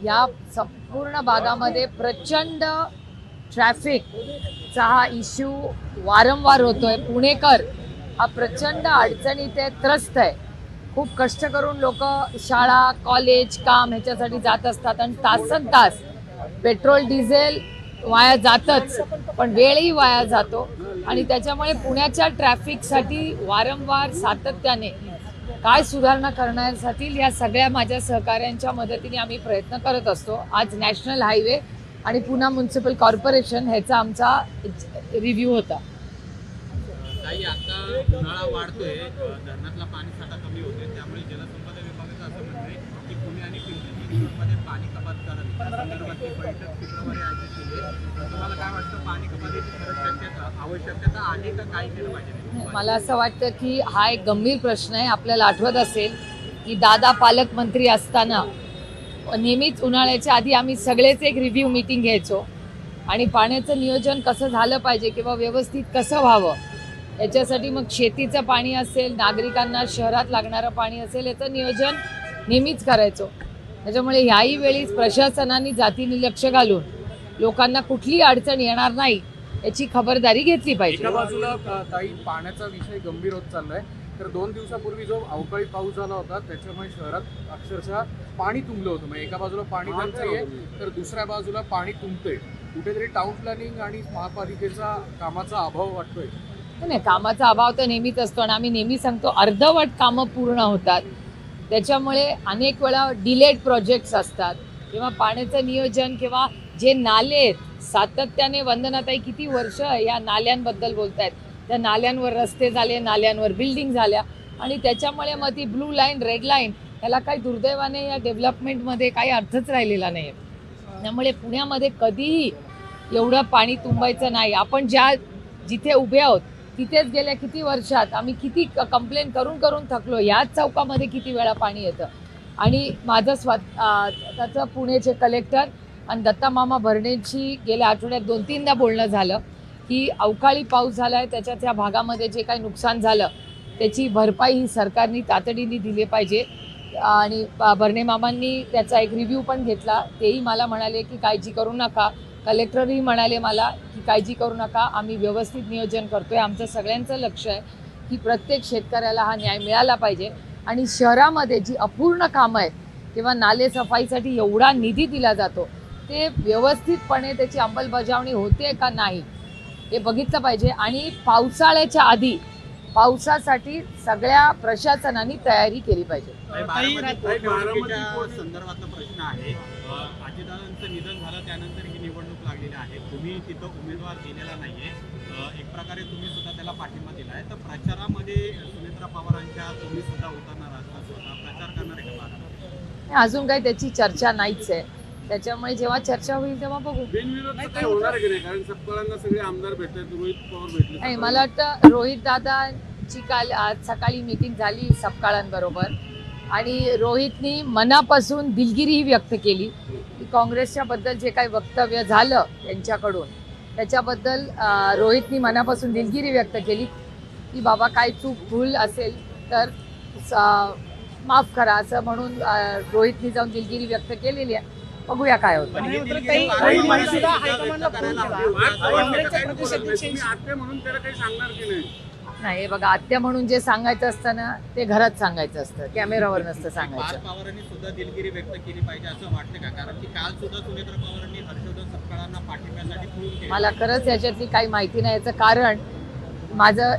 या संपूर्ण भागामध्ये प्रचंड ट्रॅफिकचा हा इश्यू वारंवार होतोय. पुणेकर हा प्रचंड अडचणीत त्रस्त आहे. खूप कष्ट करून लोक शाळा, कॉलेज, काम ह्याच्यासाठी जात असतात आणि तासन तास पेट्रोल डिझेल वाया जातच, पण वेळही वाया जातो. आणि त्याच्यामुळे पुण्याच्या ट्रॅफिकसाठी वारंवार सातत्याने काय सुधारणा करण्यासाठी या सगळ्या माझ्या सहकाऱ्यांच्या मदतीने आम्ही प्रयत्न करत असतो. आज नॅशनल हायवे आणि पुणे म्युनिसिपल कॉर्पोरेशन ह्याचा आमचा रिव्ह्यू होता. काही आता उन्हाळा वाढतोय, धरणातला पाणी साठा कमी होतोय, त्यामुळे जलसंपदा विभागाचं असं म्हणणं आहे की पुणे आणि पिंपरी चिंचवडमध्ये पाणी कपात करावी. त्या संदर्भातली बैठक शुक्रवारी आयोजित केली आहे. तुम्हाला काय वाटतं, पाणी कपातीची खरंच आवश्यकता आहे का, काय केलं पाहिजे? मला असं वाटतं की हा एक गंभीर प्रश्न आहे. आपल्याला आठवत असेल की दादा पालकमंत्री असताना नेहमीच उन्हाळ्याच्या आधी आम्ही सगळेच एक रिव्ह्यू मीटिंग घ्यायचो आणि पाण्याचं नियोजन कसं झालं पाहिजे किंवा व्यवस्थित कसं व्हावं याच्यासाठी मग शेतीचं पाणी असेल, नागरिकांना शहरात लागणारं पाणी असेल, याचं नियोजन नेहमीच करायचो. त्याच्यामुळे ह्याही वेळी प्रशासनाने जातीने लक्ष घालून लोकांना कुठलीही अडचण येणार नाही याची खबरदारी घेतली पाहिजे. एका बाजूला ताई पाण्याचा विषय गंभीर होत चाललाय, तर 2 दिवसापूर्वी जो अवकाळी पाऊस झाला होता त्याच्यामुळे शहरात अक्षरशः पाणी तुंबलं होतं. मग एका बाजूला पाणी टंचाई आहे तर दुसऱ्या बाजूला पाणी तुंबतंय. कुठेतरी टाउन प्लॅनिंग आणि महापालिकेचा कामाचा अभाव वाटतोय. नाही, कामाचा अभाव तर नेहमीच असतो आणि आम्ही नेहमी सांगतो अर्धवट कामं पूर्ण होतात. त्याच्यामुळे अनेक वेळा डिलेड प्रोजेक्ट्स असतात किंवा पाण्याचं नियोजन किंवा जे नाले आहेत सातत्याने, वंदनाताई किती वर्ष या नाल्यांबद्दल बोलतायत, त्या नाल्यांवर रस्ते झाले, नाल्यांवर बिल्डिंग झाल्या आणि त्याच्यामुळे मग ती ब्लू लाईन, रेड लाईन याला काही दुर्दैवाने या डेव्हलपमेंटमध्ये काही अर्थच राहिलेला नाही. त्यामुळे पुण्यामध्ये कधीही एवढं पाणी तुंबायचं नाही. आपण जिथे उभे आहोत तिथेच गेल्या किती वर्षात आम्ही किती कंप्लेंट करून करून थकलो. याच चौकामध्ये किती वेळा पाणी येतं. आणि माझं त्याचं पुणेचे कलेक्टर आणि दत्ता मामा भरणेंशी गेल्या आठवड्यात 2-3दा बोलणं झालं की अवकाळी पाऊस झाला आहे, त्याच्या त्या भागामध्ये जे काही नुकसान झालं त्याची भरपाई ही सरकारने तातडीने दिली पाहिजे. आणि भरणे मामांनी त्याचा एक रिव्ह्यू पण घेतला. तेही मला म्हणाले की काळजी करू नका. कलेक्टरही म्हणाले मला की काळजी करू नका, आम्ही व्यवस्थित नियोजन करतोय. आमचं सगळ्यांचं लक्ष आहे की प्रत्येक शेतकऱ्याला हा न्याय मिळाला पाहिजे. आणि शहरामध्ये जी अपूर्ण कामं आहेत किंवा नाले सफाईसाठी एवढा निधी दिला जातो ते व्यवस्थितपणे त्याची अंमलबजावणी होते का नाही हे बघितलं पाहिजे. आणि पावसाळ्याच्या आधी पावसासाठी सगळ्या प्रशासनाने तयारी केली पाहिजे. संदर्भातला प्रश्न आहे, अजितदादांचं निधन झालं त्यानंतर ही निवडणूक लागलेली आहे, तुम्ही तिथं उमेदवार दिलेला नाहीये, एक प्रकारे तुम्ही सुद्धा त्याला पाठिंबा दिला आहे, तर प्रचारामध्ये सुनेत्रा पवारांच्या तुम्ही सुद्धा उतरणार आहात, स्वतः प्रचार करणार आहे का? अजून काही त्याची चर्चा नाहीच आहे. त्याच्यामुळे जेव्हा चर्चा होईल तेव्हा बघू. कारण सपकाळांना सगळे आमदार भेटतात, रोहित पवार भेटले. नाही, मला वाटतं रोहित दादांची आज सकाळी मीटिंग झाली सपकाळांबरोबर आणि रोहितनी मनापासून दिलगिरी व्यक्त केली की काँग्रेसच्या बद्दल जे काही वक्तव्य झालं त्यांच्याकडून त्याच्याबद्दल रोहितनी मनापासून दिलगिरी व्यक्त केली की बाबा काय चूक भूल असेल तर माफ करा असं म्हणून रोहितनी जाऊन दिलगिरी व्यक्त केलेली आहे. बघूया काय होतं. नाही, हे बघा, आत्या म्हणून जे सांगायचं असतं ना ते घरात सांगायचं असतं, कॅमेरावर नसतं सांगायचं. पवारांनी सुद्धा दिलगिरी व्यक्त केली पाहिजे असं वाटतं का? कारण की काल सुद्धा सुनेत्रा पवारांनी हर्षवर्धन सपकाळांना पाठिंब्यासाठी फोन केला. मला खरंच याच्यातली काही माहिती नाही. याचं कारण माझं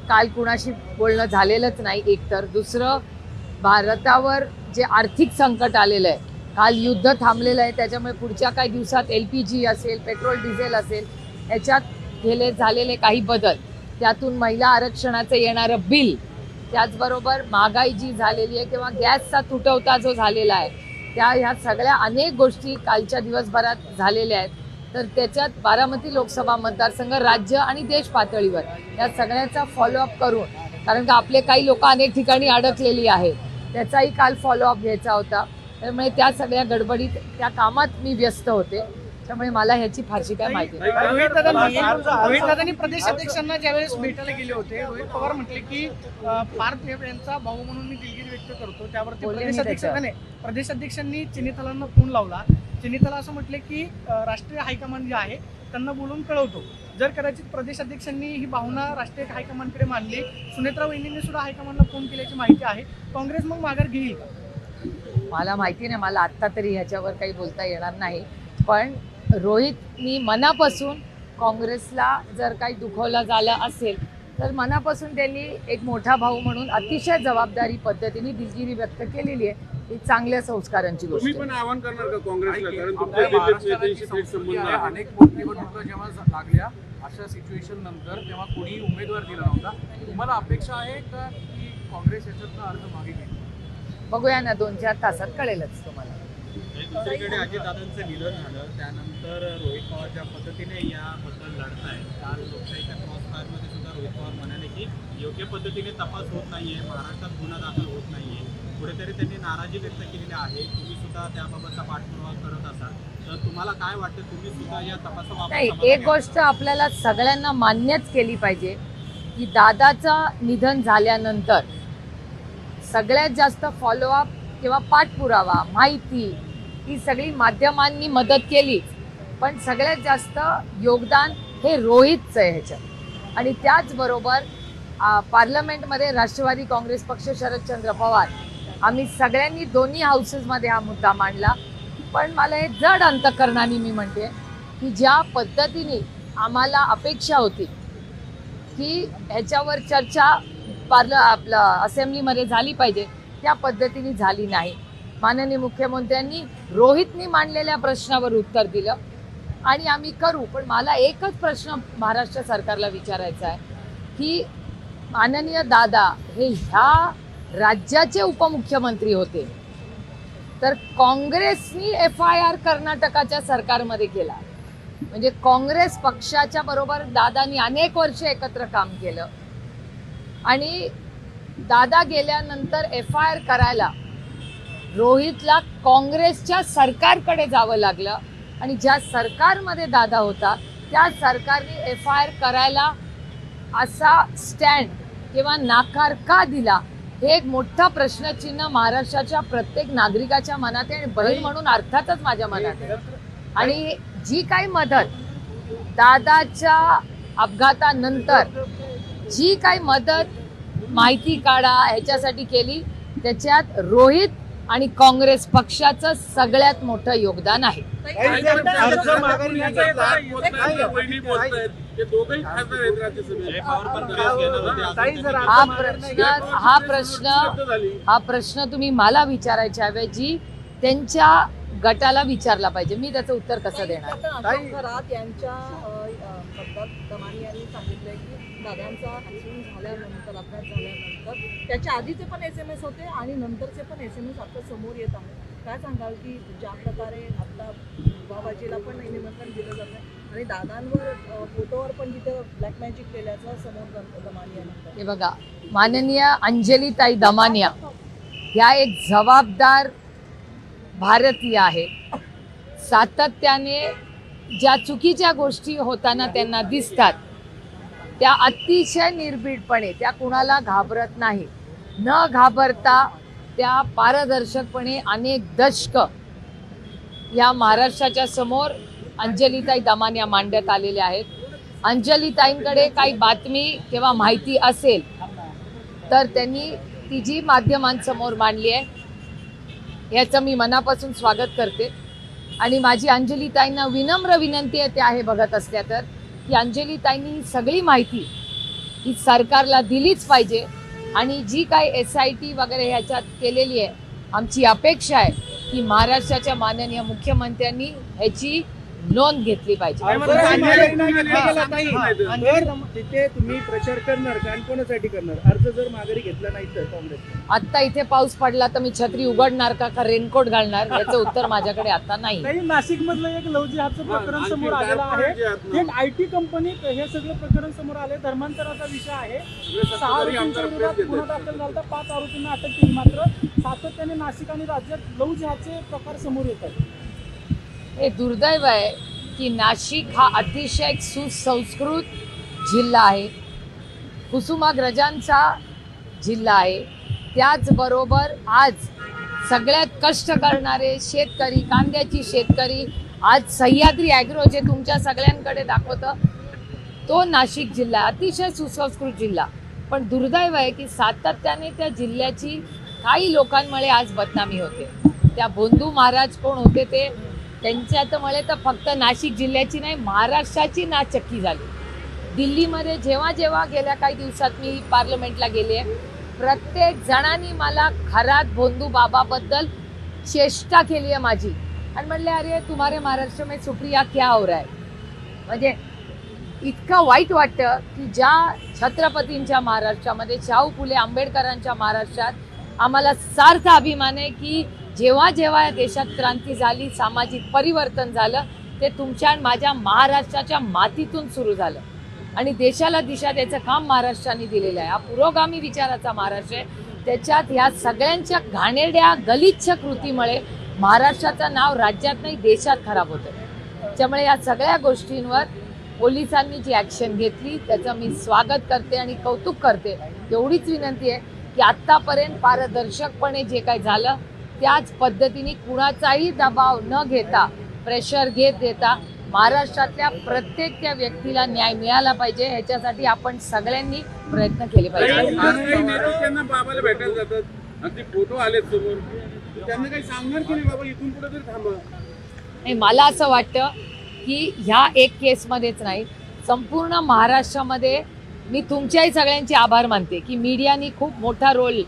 काल कुणाशी बोलणं झालेलंच नाही. एक तर दुसरं, भारतावर जे आर्थिक संकट आलेलं आहे, काल युद्ध थांबलेलं आहे, त्याच्यामुळे पुढच्या काही दिवसात LPG असेल, पेट्रोल डिझेल असेल, याच्यात झालेले काही बदल, त्यातून महिला आरक्षणाचं येणारं बिल, त्याचबरोबर महागाई जी झालेली आहे किंवा गॅसचा तुटवडा जो झालेला आहे, ह्या सगळ्या अनेक गोष्टी कालच्या दिवसभरात झालेल्या आहेत. तर त्याच्यात बारामती लोकसभा मतदारसंघ, राज्य आणि देश पातळीवर या सगळ्याचा फॉलोअप करून, कारण का आपले काही लोक अनेक ठिकाणी अडकलेली आहेत, त्याचाही काल फॉलोअप घ्यायचा होता. त्यामुळे त्या सगळ्या गडबडीत त्या कामात मी व्यस्त होते. त्यामुळे मला ह्याची फारशी काय माहिती नाही. रोहित दादांनी प्रदेश अध्यक्षांना ज्यावेळेस भेटायला गेले होते, रोहित पवार म्हटले की पार्थ यांचा भाऊ म्हणून मी दिलगिरी व्यक्त करतो. त्यावरती बोलले प्रदेशाध्यक्षांनी चिनीतालांना फोन लावला. चिनीताला असं म्हटले की राष्ट्रीय हायकमांड जे आहे त्यांना बोलून कळवतो. जर कदाचित प्रदेशाध्यक्षांनी ही भावना राष्ट्रीय हायकमांडकडे मांडली, सुनेत्रा वहिनींनी सुद्धा हायकमांडला फोन केल्याची माहिती आहे. काँग्रेस मग माघार घेईल का? मला माहिती नाही, मला आत्ता तरी ह्याच्यावर काही बोलता येणार नाही. पण रोहितनी मनापासून काँग्रेसला जर काही दुखवलं झालं असेल तर मनापासून त्यांनी एक मोठा भाऊ म्हणून अतिशय जबाबदारी पद्धतीने दिलगिरी व्यक्त केलेली आहे. ही चांगल्या संस्कारांची गोष्ट तुम्ही आहे. पण आवाहन करणार का काँग्रेसला? कारण आपल्या तुमच्या दिल्लीत महाराष्ट्राला नेत्यांशी थेट संबंध आहे. अनेक पोटनिवडणुका जेव्हा लागल्या अशा सिच्युएशन नंतर तेव्हा कोणी उमेदवार दिला नव्हता. तुम्हाला अपेक्षा आहे का की काँग्रेस याच्यातनं अर्ज मागे घेईल? बघूया ना, 2-4 तासात कळेलच तुम्हाला. दुसरीकडे अजितदादांचं निधन झालं त्यानंतर रोहित पवार ज्या पद्धतीने याबद्दल लढताय, काल लोकशाहीच्या क्रॉस फायरमध्ये सुद्धा रोहित पवार म्हणाले की योग्य पद्धतीने तपास होत नाहीये, महाराष्ट्रात गुन्हा दाखल होत नाहीये. कुठेतरी त्यांनी नाराजी व्यक्त केलेली आहे. तुम्ही सुद्धा त्याबाबतचा पाठपुरावा करत असाल तर तुम्हाला काय वाटतं, तुम्ही सुद्धा या तपासाबाबत नाही, समाधानी एक गोष्ट आपल्याला सगळ्यांना मान्यच केली पाहिजे की दादाचं निधन झाल्यानंतर सगळ्यात जास्त फॉलोअप किंवा पाठपुरावा, माहिती ही सगळी माध्यमांनी मदत केली, पण सगळ्यात जास्त योगदान हे रोहितचं आहे ह्याच्यात. आणि त्याचबरोबर पार्लमेंटमध्ये राष्ट्रवादी काँग्रेस पक्ष, शरदचंद्र पवार, आम्ही सगळ्यांनी दोन्ही हाऊसेसमध्ये हा मुद्दा मांडला. पण मला हे जड अंतकरणाने मी म्हणते की ज्या पद्धतीने आम्हाला अपेक्षा होती की ह्याच्यावर चर्चा आपलं असेंब्लीमध्ये झाली पाहिजे, त्या पद्धतीने झाली नाही. माननीय मुख्यमंत्र्यांनी रोहितनी मांडलेल्या प्रश्नावर उत्तर दिलं आणि आम्ही करू. पण मला एकच प्रश्न महाराष्ट्र सरकारला विचारायचा आहे की माननीय दादा हे ह्या राज्याचे उपमुख्यमंत्री होते, तर काँग्रेसनी FIR कर्नाटकाच्या सरकारमध्ये केला. म्हणजे काँग्रेस पक्षाच्या बरोबर दादानी अनेक वर्ष एकत्र काम केलं आणि दादा गेल्यानंतर FIR करायला रोहितला काँग्रेसच्या सरकारकडे जावं लागलं. आणि ज्या सरकारमध्ये दादा होता त्या सरकारने FIR करायला असा स्टँड किंवा नाकार का दिला, हे एक मोठा प्रश्नचिन्ह महाराष्ट्राच्या प्रत्येक नागरिकाच्या मनात आहे आणि बहीण म्हणून अर्थातच माझ्या मनात आहे. आणि जी काही मदत दादाच्या अपघातानंतर जी काही मदत माहिती काढा ह्याच्यासाठी केली, त्याच्यात रोहित आणि काँग्रेस पक्षाचं सगळ्यात मोठं योगदान आहे. अर्ज माघारी वहिनी बोलतायत, हे दोघंही खासदार आहेत राज्यसभेत. जय पवार पण त्रास घेणार होते असं हा प्रश्न तुम्ही मला विचारायच्या ऐवजी त्यांच्या गटाला विचारला पाहिजे. मी त्याचं उत्तर कसं देणार? अशोक खरात यांच्या बद्दल दमानी यांनी सांगितलंय की दादांचा ऍक्सिडेंट झाल्यानंतर, अपघात झाल्यानंतर त्याच्या आधीचे पण SMS होते आणि नंतरचे पण SMS आता समोर येत आहेत. काय सांगाल की ज्या प्रकारे आता बाबाजीला पण निमंत्रण दिलं जातं आणि दादांवर फोटोवर पण तिथे ब्लॅक मॅजिक केल्याचं समोर दमानी यांनी. हे बघा, माननीय अंजलीताई दमानिया ह्या एक जबाबदार भारतीय आहे. सातत्याने ज्या चुकीच्या गोष्टी होताना त्यांना दिसतात त्या अतिशय निर्भीडपणे, त्या कुणाला घाबरत नाही, न घाबरता त्या पारदर्शकपणे अनेक दशक या महाराष्ट्राच्या समोर अंजलीताई दमानिया मांडण्यात आलेल्या आहेत. अंजलीताईंकडे काही बातमी किंवा माहिती असेल तर त्यांनी ती जी माध्यमांसमोर मांडली आहे याचं मी मनापासून स्वागत करते. आणि माझी अंजलीताईंना विनम्र विनंती आहे, त्या हे बघत असल्या तर, की अंजलीताईंनी ही सगळी माहिती ही सरकारला दिलीच पाहिजे. आणि जी काही SIT वगैरे ह्याच्यात केलेली आहे, आमची अपेक्षा आहे की महाराष्ट्राच्या माननीय मुख्यमंत्र्यांनी ह्याची नोंद घेतली पाहिजे. तिथे तुम्ही प्रचार करणार का आणि कोणासाठी करणार? अर्ज जर माघारी घेतला नाही तर काँग्रेस आत्ता इथे पाऊस पडला तर मी छत्री उघडणार का रेनकोट घालणार, याचं उत्तर माझ्याकडे आता नाही. नाशिक मधलं एक लव जिहादचं प्रकरण समोर आलेलं आहे. एक IT कंपनीत हे सगळं प्रकरण समोर आले. धर्मांतराचा विषय आहे. 6 आरोपींच्या विरोधात गुन्हा दाखल झाला, 5 आरोपींना अटक केली. मात्र सातत्याने नाशिक आणि राज्यात लव जिहादचे प्रकार समोर येत आहेत. हे दुर्दैव आहे की नाशिक हा अतिशय सुसंस्कृत जिल्हा आहे, कुसुमाग्रजांचा जिल्हा आहे. त्याचबरोबर आज सगळ्यात कष्ट करणारे शेतकरी, कांद्याची शेतकरी, आज सह्याद्री ॲग्रो जे तुमच्या सगळ्यांकडे दाखवतं तो नाशिक जिल्हा अतिशय सुसंस्कृत जिल्हा. पण दुर्दैव आहे की सातत्याने त्या जिल्ह्याची काही लोकांमुळे आज बदनामी होते. त्या बोंधू महाराज कोण होते ते, त्यांच्यामुळे तर फक्त नाशिक जिल्ह्याची नाही महाराष्ट्राची नाचक्की झाली. दिल्लीमध्ये जेव्हा जेव्हा गेल्या काही दिवसात मी पार्लमेंटला गेले, प्रत्येक जणांनी मला खरात भोंदू बाबाबद्दल चेष्टा केली आहे माझी आणि म्हणले अरे तुम्हारे महाराष्ट्र में सुप्रिया क्या हो रहा है. म्हणजे इतकं वाईट वाटतं की ज्या छत्रपतींच्या महाराष्ट्रामध्ये, शाहू फुले आंबेडकरांच्या महाराष्ट्रात आम्हाला सार्थ अभिमान आहे की जेव्हा जेव्हा या देशात क्रांती झाली, सामाजिक परिवर्तन झालं, ते तुमच्या आणि माझ्या महाराष्ट्राच्या मातीतून सुरू झालं आणि देशाला दिशा द्यायचं काम महाराष्ट्राने दिलेलं आहे. हा पुरोगामी विचाराचा महाराष्ट्र आहे. त्याच्यात ह्या सगळ्यांच्या घाणेरड्या गलिच्छ कृतीमुळे महाराष्ट्राचं नाव राज्यात नाही देशात खराब होतं. त्यामुळे या सगळ्या गोष्टींवर पोलिसांनी जी ॲक्शन घेतली त्याचं मी स्वागत करते आणि कौतुक करते. एवढीच विनंती आहे की आत्तापर्यंत पारदर्शकपणे जे काही झालं त्याच पद्धतीने कुणाचाही दबाव न घेता, प्रेशर घेत देता महाराष्ट्रातल्या प्रत्येक त्या व्यक्तीला न्याय मिळाला पाहिजे. ह्याच्यासाठी आपण सगळ्यांनी प्रयत्न केले पाहिजे. काही नेते त्यांना बाबाला भेटायला जातात आणि ते फोटो आलेत समोर, त्यांना काही सांगणार की नाही बाबा इथून पुढे तरी थांबा. नाही, मला असं वाटतं की ह्या एक केसमध्येच नाही, संपूर्ण महाराष्ट्रामध्ये मी तुमच्याही सगळ्यांचे आभार मानते की मीडियानी खूप मोठा रोल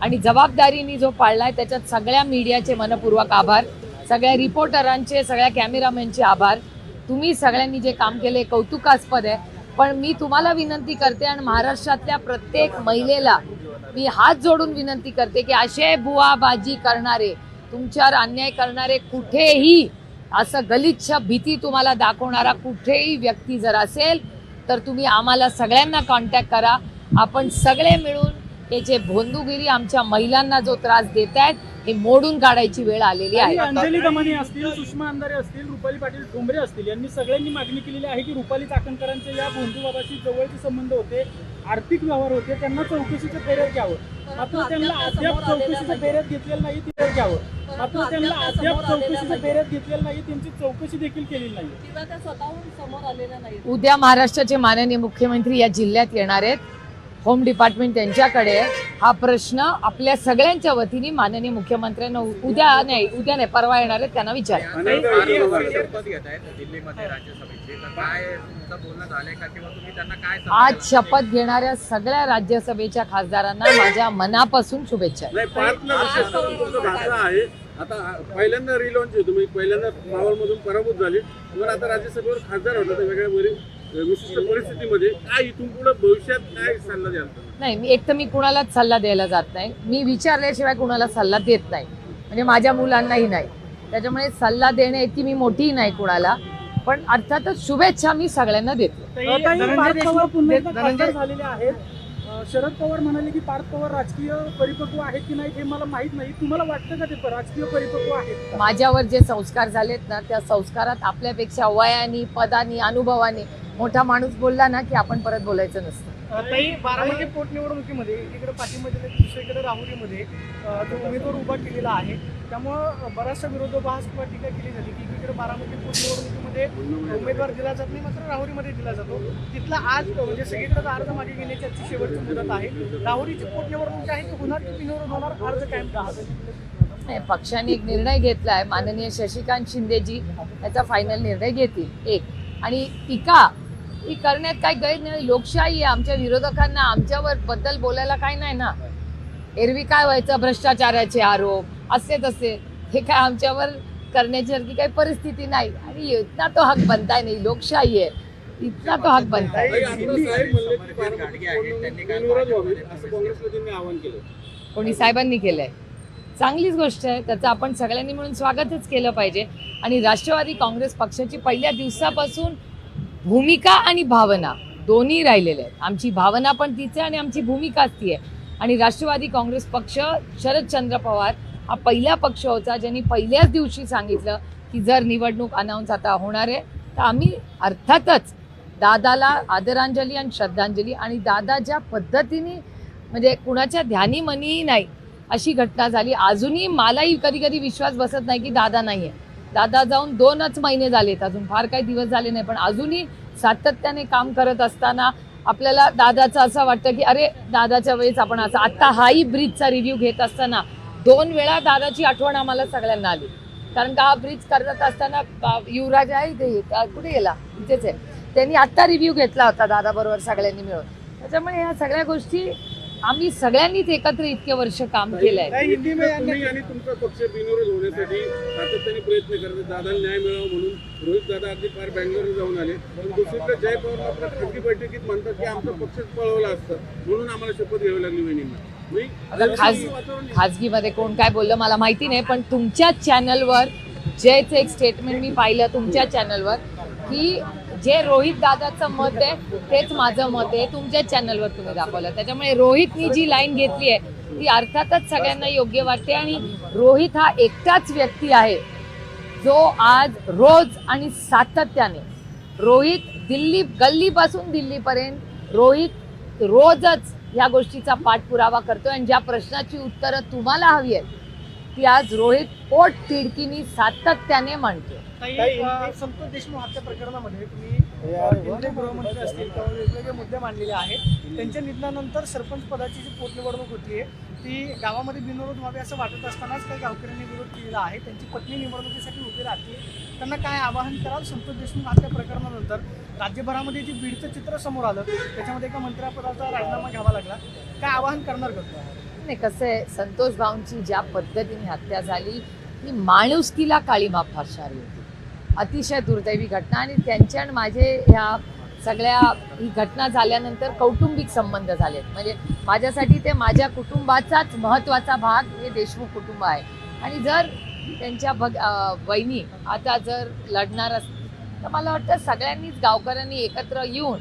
आणि जबाबदारीने जो पाळलाय त्याच्यात सगळ्या मीडियाचे मनपूर्वक आभार, सगळ्या रिपोर्टरांचे, सगळ्या कॅमेरामॅनचे आभार. तुम्ही सगळ्यांनी जे काम केले कौतुकास्पद आहे. पण मी तुम्हाला विनंती करते आणि महाराष्ट्रातल्या प्रत्येक महिलेला मी हात जोडून विनंती करते की असे बुवाबाजी करणारे, तुमच्यावर अन्याय करणारे कुठेही असं गलिच्छ भीती तुम्हाला दाखवणारा कुठेही व्यक्ती जर असेल तर तुम्ही आम्हाला सगळ्यांना कॉन्टॅक्ट करा. आपण सगळे मिळून हे जे भोंदूगिरी आमच्या महिलांना जो त्रास देत आहेत हे मोडून काढायची वेळ आलेली आहे. अंजली दमानी असतील, सुषमा अंधारे असतील, रुपाली पाटील ठोंबरे असतील, यांनी सगळ्यांनी मागणी केलेली आहे की रुपाली चाकणकरांचे या भोंदूबाबाशी जवळचे संबंध होते, आर्थिक व्यवहार होते, त्यांना चौकशीचं फेऱ्यात घ्यावं. मात्र त्यांना अद्याप चौकशीचं फेऱ्यात घेतलेलं नाही, फेऱ्यात घ्यावं. मात्र त्यांना अद्याप चौकशीचं फेऱ्यात घेतलेलं नाही, त्यांची चौकशी देखील केलेली नाही किंवा त्या स्वतःहून समोर आलेल्या नाही. उद्या महाराष्ट्राचे माननीय मुख्यमंत्री या जिल्ह्यात येणार आहेत. होम डिपार्टमेंट त्यांच्याकडे आहे. हा प्रश्न आपल्या सगळ्यांच्या वतीने माननीय मुख्यमंत्र्यांना उद्या नाही परवा येणार आहेत, त्यांना विचारा. शपथ घेत आहेत दिल्लीमध्ये राज्यसभेची, तर काय तुमचं बोलणं झालंय का किंवा तुम्ही त्यांना काय आज शपथ घेणाऱ्या सगळ्या राज्यसभेच्या खासदारांना माझ्या मनापासून शुभेच्छा. नाही, पार्टला विशेष करून तुमचं भाषण आहे. आता पहिल्यांदा रिलॉन्च आहे, तुम्ही पहिल्यांदा मावळमधून पराभूत झाले, पण आता राज्यसभेवर खासदार होता तर वेगळ्या विशिष्ट परिस्थितीमध्ये काय इथून पुढे भविष्यात काय सल्ला द्याल? नाही, एक तर मी कुणालाच सल्ला द्यायला जात नाही. मी विचारल्याशिवाय कुणाला सल्ला देत नाही, म्हणजे माझ्या मुलांनाही नाही. त्याच्यामुळे सल्ला देणे इतकी मी मोठीही नाही कुणाला, पण अर्थातच शुभेच्छा मी सगळ्यांना देते. धनंजय पवार पुन्हा एकदा खासदार झालेले आहेत. शरद पवार म्हणाले की पार्थ पवार राजकीय परिपक्व आहेत की नाही हे मला माहित नाही. तुम्हाला वाटतं का ते राजकीय परिपक्व आहेत? माझ्यावर जे संस्कार झालेत ना त्या संस्कारात आपल्यापेक्षा वयाने, पदानी, अनुभवाने मोठा माणूस बोलला ना की आपण परत बोलायचं नसतं. ताई, बारामती पोटनिवडणुकीमध्ये एकीकडे पाठिंबा दिला, दुसरीकडे राहुरीमध्ये जो उमेदवार उभा केलेला आहे त्यामुळं बराचसा विरोधाभास किंवा टीका केली जाते की एकीकडे बारामती पोटनिवडणुकीमध्ये उमेदवार दिला जात नाही, मात्र राहुरीमध्ये दिला जातो. तिथला आज म्हणजे सगळीकडे अर्ज मागे घेण्याची आजची शेवटची मुदत आहे. राहुरीची पोटनिवडणूक आहे ती होणार की बिनविरोध होणार, अर्ज कायम राहतात. नाही, पक्षाने एक निर्णय घेतला आहे. माननीय शशिकांत शिंदेजी याचा फायनल निर्णय घेतील. एक आणि टीका ही करण्यात काही गैर नाही. लोकशाही आहे. आमच्या विरोधकांना आमच्यावर बद्दल बोलायला काय नाही ना. एरवी काय व्हायचं, भ्रष्टाचाराचे आरोप असे तसे, हे काय आमच्यावर करण्यासारखी काही परिस्थिती नाही आणि इतना तो हक बनताय नाही. लोकशाही आहे, इतना तो हक बनताय. कोणी साहेबांनी केलंय, चांगलीच गोष्ट आहे. त्याचं आपण सगळ्यांनी मिळून स्वागतच केलं पाहिजे. आणि राष्ट्रवादी काँग्रेस पक्षाची पहिल्या दिवसापासून भूमिका आणि भावना दोन्ही राहिलेल्या आहेत. आमची भावना पण तीच आहे आणि आमची भूमिकाच ती आहे. आणि राष्ट्रवादी काँग्रेस पक्ष, शरदचंद्र पवार हा पहिला पक्ष होता ज्यांनी पहिल्याच दिवशी सांगितलं की जर निवडणूक अनाऊन्स आता होणार आहे तर आम्ही अर्थातच दादाला आदरांजली आणि श्रद्धांजली, आणि दादा ज्या पद्धतीने म्हणजे कुणाच्या ध्यानी मनीही नाही अशी घटना झाली. अजूनही मलाही कधी कधी विश्वास बसत नाही की दादा नाही आहे. दादा जाऊन 2च महिने झालेत, अजून फार काही दिवस झाले नाही, पण अजूनही सातत्याने काम करत असताना आपल्याला दादाचं असं वाटतं की अरे दादाच्या वेळेस आपण असं, आत्ता हाही ब्रिजचा रिव्ह्यू घेत असताना 2 वेळा दादाची आठवण आम्हाला सगळ्यांना आली. कारण का हा ब्रिज करत असताना युवराज आहे ते कुठे गेला, इथेच आहे, त्यांनी आत्ता रिव्ह्यू घेतला होता दादाबरोबर सगळ्यांनी मिळून. त्याच्यामुळे ह्या सगळ्या गोष्टी आम्ही सगळ्यांनीच एकत्र इतके वर्ष काम केलंय. तुम्ही आणि तुमचा पक्ष बिनविरोध होण्यासाठी सातत्याने प्रयत्न करतात, दादाला न्याय मिळावा म्हणून. रोहित दादा अगदी फार बँगलोर जाऊन आले, पण दुसरीकडे जय पवार मात्र खाजगी बैठकीत म्हणतात की आमचा पक्षच पळवला असतं म्हणून आम्हाला शपथ घ्यावी लागली वहिनींना. खाजगीमध्ये कोण काय बोललं मला माहिती नाही, पण तुमच्या चॅनलवर जयचं एक स्टेटमेंट मी पाहिलं तुमच्या चॅनलवर की जे रोहित दादाचं मत आहे तेच माझं मत आहे, तुमच्या चॅनलवर तुम्ही दाखवलं. त्याच्यामुळे रोहितनी जी लाईन घेतली आहे ती अर्थातच सगळ्यांना योग्य वाटते. आणि रोहित हा एकटाच व्यक्ती आहे जो आज रोज आणि सातत्याने, रोहित गल्लीपासून दिल्लीपर्यंत रोहित रोजच या गोष्टीचा पाठपुरावा करतोय. आणि ज्या प्रश्नाची उत्तरं तुम्हाला हवी आहेत ती आज रोहित पोट तिडकीनी सातत्याने मांडतो. संतोष देशमुख हत्या प्रकरणामध्ये तुम्ही केंद्रीय गृहमंत्री असतील किंवा वेगवेगळे मुद्दे मांडलेले आहेत. त्यांच्या निधनानंतर सरपंच पदाची जी पोटनिवडणूक होतीये ती गावामध्ये बिनविरोध व्हावी असं वाटत असतानाच काही गावकऱ्यांनी विरोध केलेला आहे. त्यांची पत्नी निवडणुकीसाठी उभी राहते. त्यांना काय आवाहन कराल संतोष देशमुख हत्या प्रकरणानंतर? राज्यभरामध्ये जे बीडचं चित्र समोर आलं त्याच्यामध्ये एका मंत्रिपदाचा राजीनामा घ्यावा लागला, काय आवाहन करणार का? नाही, कसं आहे, संतोष भाऊंची ज्या पद्धतीने हत्या झाली ती माणुसकीला काळीमा फासणारी होती. अतिशय दुर्दैवी घटना. आणि त्यांच्या आणि माझे ह्या सगळ्या ही घटना झाल्यानंतर कौटुंबिक संबंध झालेत. म्हणजे माझ्यासाठी ते माझ्या कुटुंबाचाच महत्त्वाचा भाग हे देशमुख कुटुंब आहे. आणि जर त्यांच्या वहिनी आता जर लढणार असतील तर मला वाटतं सगळ्यांनीच गावकऱ्यांनी एकत्र येऊन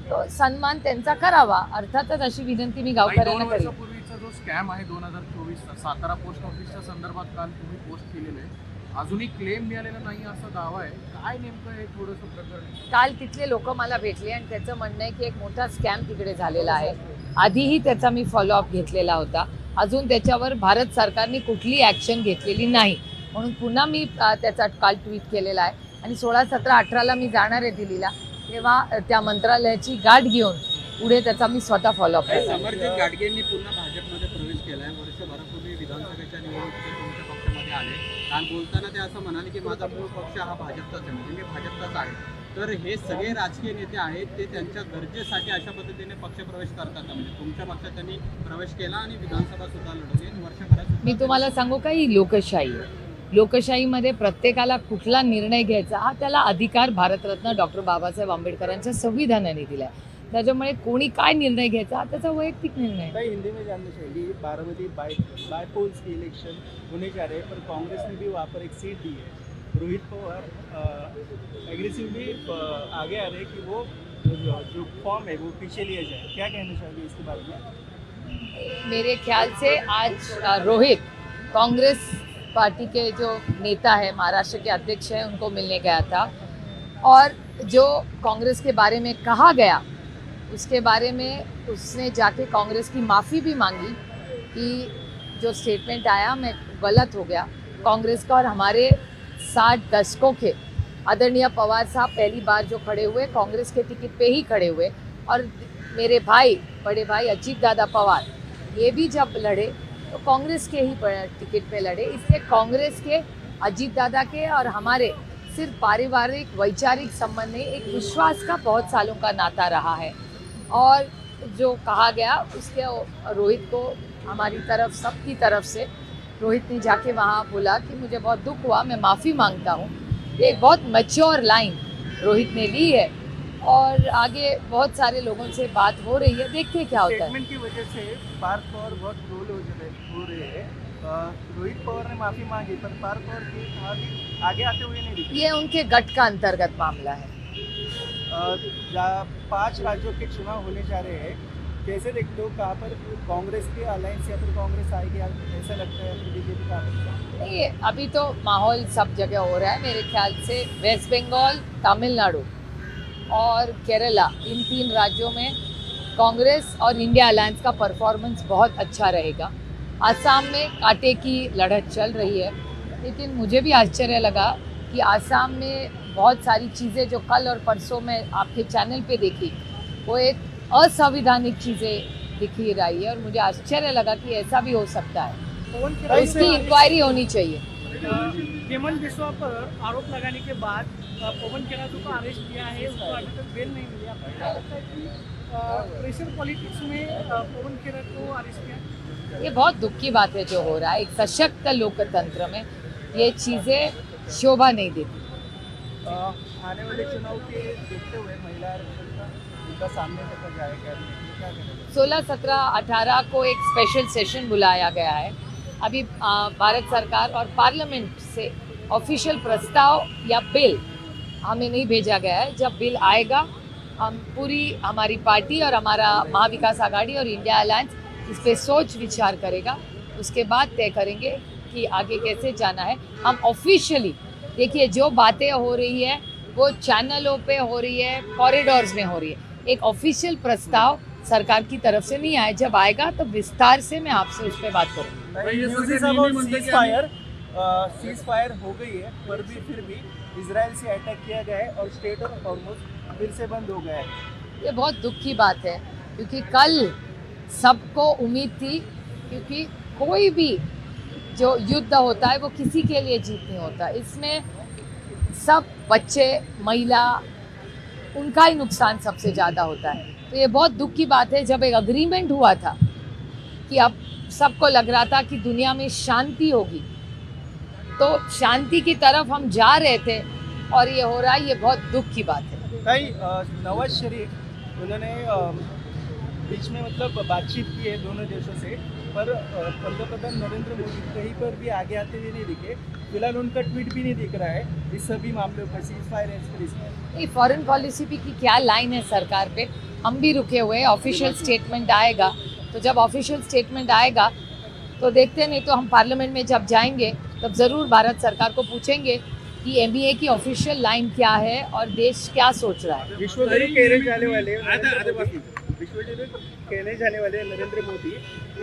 तो सन्मान त्यांचा करावा. अर्थातच अशी विनंती मी गावकऱ्यांना करेन. वर्षापूर्वीचा जो स्कॅम आहे 2024 सातारा पोस्ट ऑफिसच्या संदर्भात काल तुम्ही पोस्ट केलेलं आहे, अजूनही क्लेम मिळालेला नाही असा दावा आहे. काय नेमकं हे थोडंसं प्रकरण? काल तिथले लोक मला भेटले आणि त्याचं म्हणणं आहे की एक मोठा स्कॅम तिकडे झालेला आहे. आधीही त्याचा मी फॉलोअप घेतलेला होता. अजून त्याच्यावर भारत सरकारने कुठली ॲक्शन घेतलेली नाही, म्हणून पुन्हा मी त्याचा काल ट्विट केलेला आहे. आणि 16, 17, 18ला मी जाणार आहे दिल्लीला, तेव्हा त्या मंत्रालयाची गाठ घेऊन पुढे त्याचा मी स्वतः फॉलोअप करतो. अमरजीत गाडगेंनी पुन्हा भाजपमध्ये प्रवेश केलाय. वर्षभरापूर्वी विधानसभेच्या निवडणुकीत तुमच्या पक्षामध्ये आले. काल बोलताना ते असं म्हणाले की माझा मूळ पक्ष हा भाजपचाच आहे, म्हणजे मी भाजपचाच आहे. तर हे सगळे राजकीय नेते आहेत ते त्यांच्या गरजेसाठी अशा पद्धतीने पक्षप्रवेश करतात. म्हणजे तुमच्या पक्षात त्यांनी प्रवेश केला आणि विधानसभा सुद्धा लढवली. वर्षभरात मी तुम्हाला सांगू का, ही लोकशाही आहे. लोकशाहीमध्ये प्रत्येकाला कुठला निर्णय घ्यायचा हा त्याला अधिकार भारतरत्न डॉक्टर बाबासाहेब आंबेडकरांच्या संविधानाने दिलाय. त्याच्यामुळे कोणी काय निर्णय घ्यायचा हा त्याचा वैयक्तिक निर्णय है. हिंदी में जानना चाहिए, बारामती बाय पोल्स की इलेक्शन होने जा रहे हैं, पर कांग्रेस ने भी वहाँ पर एक सीट दी है. रोहित पवार एग्रेसिवली आगे आ रहे कि वो जो फॉर्म है वो पीछे लिया जाए. क्या कहना चाहिए इसके बारे में? मेरे ख्याल से आज रोहित कांग्रेस पार्टी के जो नेता है, महाराष्ट्र के अध्यक्ष हैं, उनको मिलने गया था. और जो कांग्रेस के बारे में कहा गया उसके बारे में उसने जाके कांग्रेस की माफ़ी भी मांगी कि जो स्टेटमेंट आया मैं गलत हो गया. कांग्रेस का और हमारे 60 दशकों के आदरणीय पवार साहब पहली बार जो खड़े हुए कांग्रेस के टिकट पे ही खड़े हुए. और मेरे भाई, बड़े भाई अजीत दादा पवार, ये भी जब लड़े तो कांग्रेस के ही टिकट पे लड़े. इसलिए कांग्रेस के, अजीत दादा के और हमारे सिर्फ पारिवारिक वैचारिक संबंध नहीं, एक विश्वास का बहुत सालों का नाता रहा है. और जो कहा गया उसके रोहित को हमारी तरफ, सबकी तरफ से रोहित ने जाके वहाँ बोला कि मुझे बहुत दुख हुआ, मैं माफ़ी मांगता हूँ. ये एक बहुत मैच्योर लाइन रोहित ने ली है और आगे बहुत सारे लोगों से बात हो रही है. देखते हैं क्या होता है. स्टेटमेंट की वजह से पार्थ पवार बहुत ट्रोल हो रहे हैं. रोहित पवार ने माफ़ी मांगी पर पार्थ पवार की आगे आते हुए नहीं दिखे. ये उनके गट का अंतर्गत मामला है. 5 राज्यों के चुनाव होने जा रहे हैं, कैसे देखते हो? कहाँ पर कांग्रेस के अलायंस या फिर कांग्रेस आएगी, ऐसा लगता है? बीजेपी का नहीं, अभी तो माहौल सब जगह हो रहा है. मेरे ख्याल से वेस्ट बंगाल, तमिलनाडु और केरला, इन 3 राज्यों में कांग्रेस और इंडिया अलायंस का परफॉर्मेंस बहुत अच्छा रहेगा। आसाम में कांटे की लड़त चल रही है, लेकिन मुझे भी आश्चर्य लगा कि आसाम में बहुत सारी चीज़ें जो कल और परसों में आपके चैनल पे देखी, वो एक असंवैधानिक चीज़ें दिखी रही है और मुझे आश्चर्य लगा कि ऐसा भी हो सकता है। पवन उसकी इंक्वायरी होनी चाहिए। हेमंत बिस्वा पर आरोप लगाने के बाद पवन खेराजू को अरेस्ट किया है, उसको अभी तक बेल नहीं मिली। आपको क्या लगता है कि प्रेशर पॉलिटिक्स में पवन खेरा को अरेस्ट किया? ये बहुत दुख की बात है जो हो रहा है। एक सशक्त लोकतंत्र में ये चीज़ें शोभा नहीं देती। आने वाले चुनाव के देखते हुए महिला आरक्षण का मुद्दा सामने रखा जाएगा, क्या करेंगे? 16, 17, 18 को एक स्पेशल सेशन बुलाया गया है। अभी भारत सरकार और पार्लियामेंट से ऑफिशियल प्रस्ताव या बिल हमें नहीं भेजा गया है। जब बिल आएगा हम पूरी हमारी पार्टी और हमारा महाविकास आघाड़ी और इंडिया अलायंस इस पे सोच विचार करेगा, उसके बाद तय करेंगे कि आगे कैसे जाना है। हम ऑफिशियली देखिए जो बातें हो रही है वो चैनलों पे हो रही है, कॉरिडोर्स में हो रही है। एक ऑफिशियल प्रस्ताव सरकार की तरफ से नहीं आया। जब आएगा तो विस्तार से मैं आपसे उस पर बात करूँगी। सीज फायर हो गई है, पर भी फिर भी इजराइल से अटैक किया गया है और स्टेट ऑफ हॉर्मुज फिर से बंद हो गया है। ये बहुत दुख की बात है, क्योंकि कल सबको उम्मीद थी, क्योंकि कोई भी जो युद्ध होता है वो किसी के लिए जीत नहीं होता। इसमें सब बच्चे, महिला, उनका ही नुकसान सबसे ज़्यादा होता है। तो ये बहुत दुख की बात है। जब एक अग्रीमेंट हुआ था कि अब सबको लग रहा था कि दुनिया में शांति होगी, तो शांति की तरफ हम जा रहे थे और ये हो रहा है, ये बहुत दुख की बात है। भाई नवाज शरीफ उन्होंने बीच में मतलब बातचीत की है दोनों देशों से, पर पंतप्रधान नरेंद्र मोदी कहीं पर भी आगे आते हुए नहीं दिखे। फिलहाल उनका ट्वीट भी नहीं दिख रहा है इस सभी मामलों पर, सीज फायर में। ये फॉरेन पॉलिसी भी की क्या लाइन है सरकार पे, हम भी रुके हुए हैं। ऑफिशियल स्टेटमेंट आएगा, तो जब ऑफिशियल स्टेटमेंट आएगा तो देखते, नहीं तो हम पार्लियामेंट में जब जाएंगे तब ज़रूर भारत सरकार को पूछेंगे कि एमबीए की ऑफिशियल लाइन क्या है और देश क्या सोच रहा है। विश्वगुरु कहने जाने वाले नरेंद्र मोदी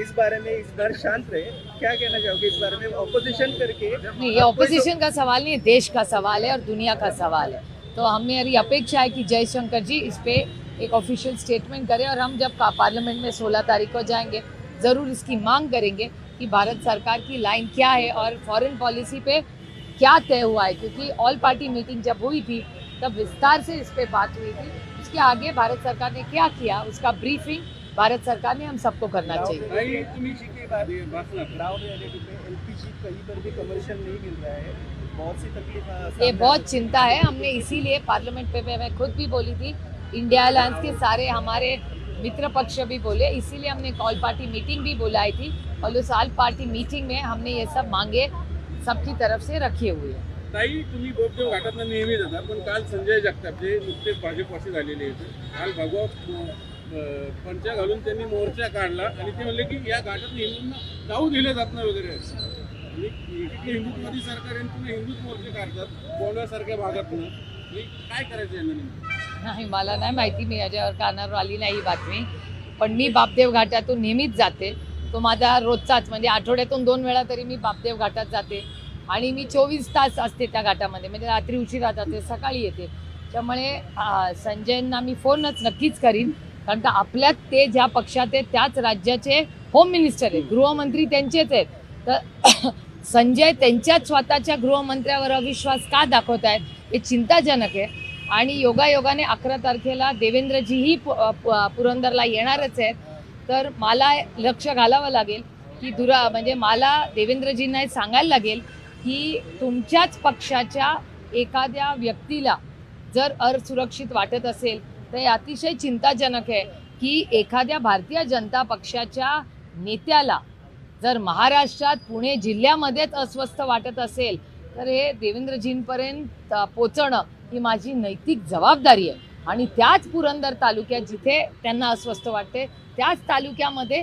इस बारे में इस बार शांत रहे, क्या कहना चाहोगे इस बारे में? ऑपोजिशन करके नहीं, ये ऑपोजिशन का सवाल नहीं है, देश का सवाल है और दुनिया का सवाल है। तो हमें अपेक्षा है कि जयशंकर जी इस पे एक ऑफिशियल स्टेटमेंट करें और हम जब पार्लियामेंट में 16 तारीख को जाएंगे ज़रूर इसकी मांग करेंगे कि भारत सरकार की लाइन क्या है और फॉरेन पॉलिसी पे क्या तय हुआ है। क्योंकि ऑल पार्टी मीटिंग जब हुई थी तब विस्तार से इस पे बात हुई थी। उसके आगे भारत सरकार ने क्या किया उसका ब्रीफिंग भारत सरकार ने हम सबको करना चाहिए। ग्राउंड रियलिटी पे एलपीजी कहीं पर भी कमर्शियल नहीं मिल रहा है, बहुत सी तकलीफ। ये बहुत चिंता है। हमने इसीलिए पार्लियामेंट पे मैं खुद भी बोली थी, इंडिया अलायंस के सारे हमारे मित्र पक्ष भी बोले, इसीलिए हमने ऑल पार्टी मीटिंग भी बुलाई थी और उस ऑल पार्टी मीटिंग में हमने ये सब मांगे सबकी तरफ से रखे हुए हैं। ताई, तुम्ही बोपदेव घाटातनं नेहमी जाता, पण काल संजय जगताप जे नुकतेच भाजपवासी झालेले होते, काल भगवा पंचा घालून त्यांनी मोर्चा काढला आणि ते म्हणले की या घाटात हिंदूंना जाऊ दिलं जात नाही वगैरे। आणि इकडे हिंदुत्ववादी सरकार यांनी हिंदूच मोर्चे काढतात गोंडवासारख्या भागातनं, काय करायचं यांना नेमकं? नाही, मला नाही माहिती, मी याच्यावर कानावर आली नाही ही बातमी। पण मी बापदेव घाटातून नेहमीच जाते, तो माझा रोजचाच, म्हणजे आठवड्यातून 2 वेळा तरी मी बापदेव घाटात जाते आणि मी 24 तास असते त्या घाटामध्ये, म्हणजे रात्री उशिरा जाते, सकाळी येते। त्यामुळे संजयंना मी फोनच नक्कीच करीन, कारण का आपल्यात ते ज्या पक्षात आहेत त्याच राज्याचे होम मिनिस्टर आहेत, गृहमंत्री त्यांचेच आहेत। तर संजय त्यांच्याच स्वतःच्या गृहमंत्र्यावर अविश्वास का दाखवत आहेत हे चिंताजनक आहे। आणि योगायोगाने 11 तारखेला देवेंद्रजीही पुरंदरला येणारच आहेत। तर मला लक्ष घालावं लागेल की म्हणजे मला देवेंद्रजींना हे सांगायला लागेल की तुमच्याच पक्षाच्या एखाद्या व्यक्तीला जर असुरक्षित वाटत असेल तर हे अतिशय चिंताजनक आहे की एखाद्या भारतीय जनता पक्षाच्या नेत्याला जर महाराष्ट्रात पुणे जिल्ह्यामध्येच अस्वस्थ वाटत असेल तर हे देवेंद्रजींपर्यंत पोचणं ही माझी नैतिक जबाबदारी आहे। आणि त्याच पुरंदर तालुक्यात जिथे त्यांना अस्वस्थ वाटते त्याच तालुक्यामध्ये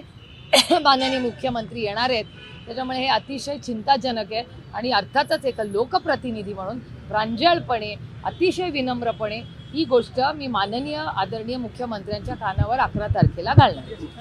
माननीय मुख्यमंत्री येणार आहेत। त्याच्यामुळे हे अतिशय चिंताजनक आहे आणि अर्थातच एक लोकप्रतिनिधी म्हणून प्रांजळपणे अतिशय विनम्रपणे ही गोष्ट मी माननीय आदरणीय मुख्यमंत्र्यांच्या कानावर 11 तारखेला घालणार.